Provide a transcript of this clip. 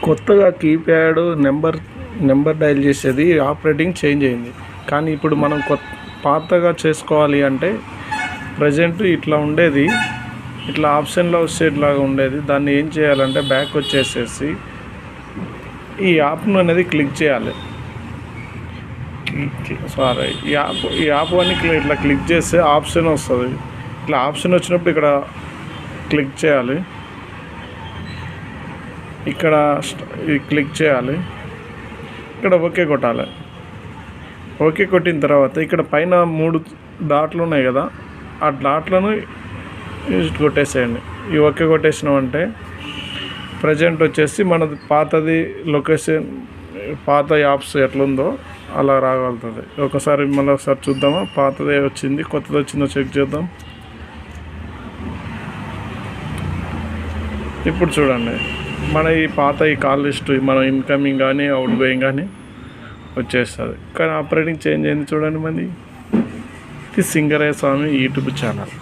కొత్తగా keypad number dial చేసేది operating change అయింది. కానీ ఇప్పుడు మనం పాతగా చేసుకోవాలి అంటే ప్రజెంట్ ఇట్లా ఉండేది, ఇట్లా ఆప్షన్లో వచ్చేట్లాగా ఉండేది. దాన్ని ఏం చేయాలంటే బ్యాక్ వచ్చేసేసి ఈ యాప్ను అనేది క్లిక్ చేయాలి. ఈ యాప్ అని ఇట్లా క్లిక్ చేస్తే ఆప్షన్ వస్తుంది. ఇట్లా ఆప్షన్ వచ్చినప్పుడు ఇక్కడ క్లిక్ చేయాలి. ఇక్కడ క్లిక్ చేయాలి. ఇక్కడ ఓకే కొట్టాలి. ఓకే కొట్టిన తర్వాత ఇక్కడ పైన 3 డాట్లు ఉన్నాయి కదా, ఆ డాట్లను కొట్టేసేయండి. ఈ ఓకే కొట్టేసినామంటే ప్రజెంట్ వచ్చేసి మనది పాతది లొకేషన్, పాత యాప్స్ ఎట్లుందో అలా రాగలుగుతుంది. మళ్ళీ ఒకసారి చూద్దామా, పాతదే వచ్చింది కొత్తది వచ్చిందో చెక్ చేద్దాం. ఇప్పుడు చూడండి, మన ఈ పాత ఈ కాల్ లిస్ట్ మనం ఇన్కమింగ్ కానీ అవుట్ గోయింగ్ కానీ వచ్చేస్తుంది. కానీ ఆపరేటింగ్ చేంజ్ అయింది చూడండి. ఇది సింగరయ్య స్వామి యూట్యూబ్ ఛానల్.